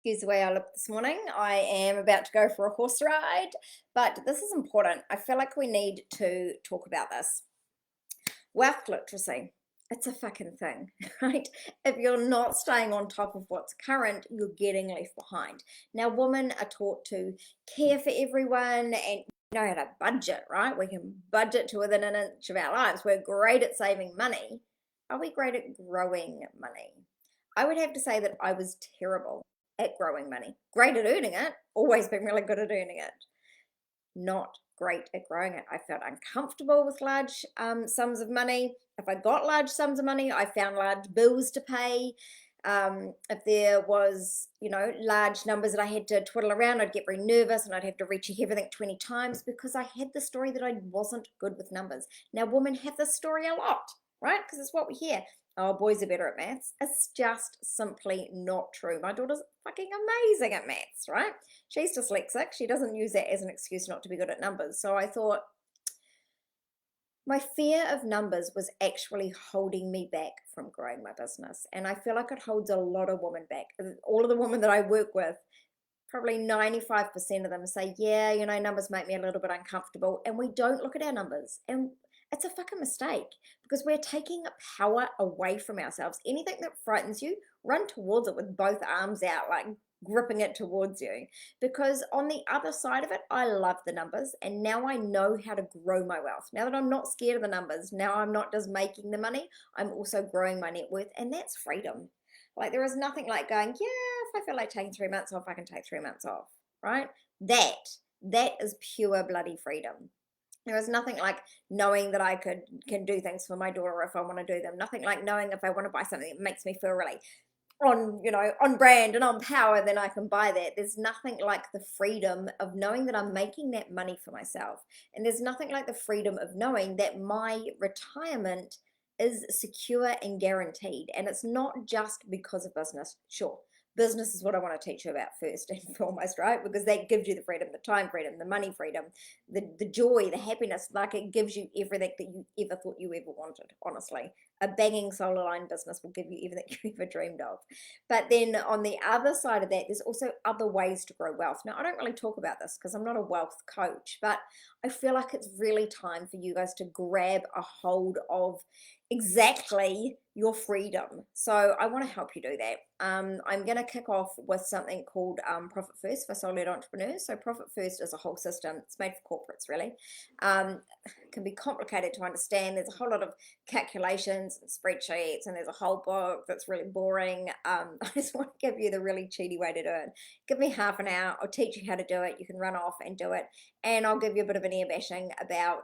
Excuse the way I look this morning. I am about to go for a horse ride, but this is important. I feel like we need to talk about this. Wealth literacy. It's a fucking thing, right? If you're not staying on top of what's current, you're getting left behind. Now, women are taught to care for everyone and know how to budget, right? We can budget to within an inch of our lives. We're great at saving money. Are we great at growing money? I would have to say that I was terrible at growing money. Great at earning it, always been really good at earning it. Not great at growing it. I felt uncomfortable with large sums of money. If I got large sums of money, I found large bills to pay. If there was, large numbers that I had to twiddle around, I'd get very nervous and I'd have to recheck everything 20 times because I had the story that I wasn't good with numbers. Now, women have this story a lot, right? Because it's what we hear. Oh, boys are better at maths. It's just simply not true. My daughter's fucking amazing at maths, right? She's dyslexic. She doesn't use that as an excuse not to be good at numbers. So I thought my fear of numbers was actually holding me back from growing my business. And I feel like it holds a lot of women back. All of the women that I work with, probably 95% of them say, yeah, numbers make me a little bit uncomfortable. And we don't look at our numbers. And it's a fucking mistake because we're taking power away from ourselves. Anything that frightens you, run towards it with both arms out, like gripping it towards you. Because on the other side of it, I love the numbers. And now I know how to grow my wealth. Now that I'm not scared of the numbers, now I'm not just making the money, I'm also growing my net worth. And that's freedom. Like there is nothing like going, yeah, if I feel like taking 3 months off, I can take 3 months off, right? That is pure bloody freedom. There is nothing like knowing that I can do things for my daughter if I want to do them. Nothing like knowing if I want to buy something that makes me feel really on brand and on power, then I can buy that. There's nothing like the freedom of knowing that I'm making that money for myself. And there's nothing like the freedom of knowing that my retirement is secure and guaranteed. And it's not just because of business. Sure, business is what I want to teach you about first and foremost, right? Because that gives you the freedom, the time freedom, the money freedom, the joy, the happiness. Like it gives you everything that you ever thought you ever wanted, honestly. A banging solar line business will give you everything you ever dreamed of. But then on the other side of that, there's also other ways to grow wealth. Now, I don't really talk about this because I'm not a wealth coach, but I feel like it's really time for you guys to grab a hold of exactly your freedom. So I want to help you do that. I'm going to kick off with something called Profit First for solo entrepreneurs. So Profit First is a whole system. It's made for corporates, really. It can be complicated to understand. There's a whole lot of calculations and spreadsheets, and there's a whole book that's really boring. I just want to give you the really cheaty way to do it. Give me half an hour. I'll teach you how to do it. You can run off and do it. And I'll give you a bit of an ear bashing about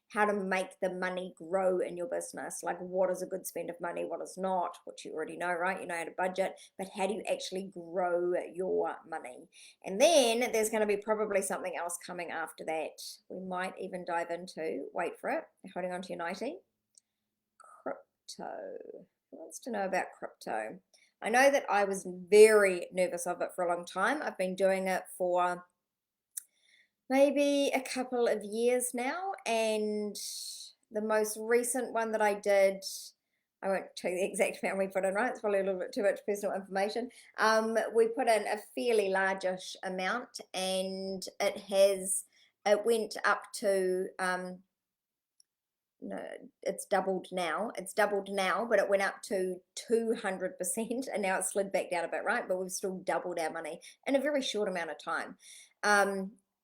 how to make the money grow in your business. Like what is a good spend of money, what is not, which you already know, right? You know how to budget, but how do you actually grow your money? And then there's going to be probably something else coming after that. We might even dive into, wait for it, holding on to your 90, crypto. Who wants to know about crypto? I know that I was very nervous of it for a long time. I've been doing it for maybe a couple of years now, and the most recent one that I did, I won't tell you the exact amount we put in, right? It's probably a little bit too much personal information. We put in a fairly largish amount, and it went up to no, it's doubled now. It's doubled now, but it went up to 200%, and now it's slid back down a bit, right? But we've still doubled our money in a very short amount of time.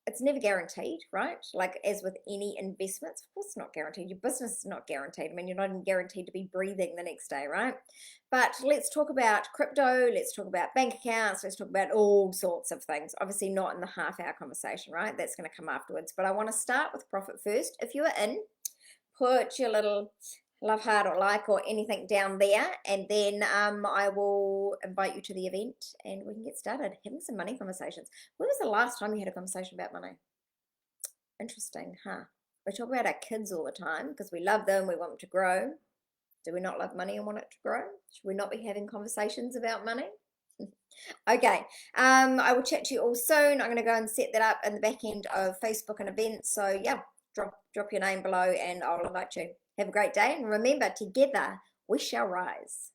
It's never guaranteed, right? Like as with any investments, of course it's not guaranteed. Your business is not guaranteed. I mean, you're not even guaranteed to be breathing the next day, right? But let's talk about crypto. Let's talk about bank accounts. Let's talk about all sorts of things. Obviously not in the half-hour conversation, right? That's going to come afterwards. But I want to start with profit first. If you are in, put your little love heart or like or anything down there, and then I will invite you to the event and we can get started having some money conversations. When was the last time you had a conversation about money? Interesting, huh? We talk about our kids all the time because we love them, we want them to grow. Do we not love money and want it to grow? Should we not be having conversations about money? Okay, I will chat to you all soon. I'm going to go and set that up in the back end of Facebook and events. So yeah, drop your name below and I'll invite you. Have a great day, and remember, together we shall rise.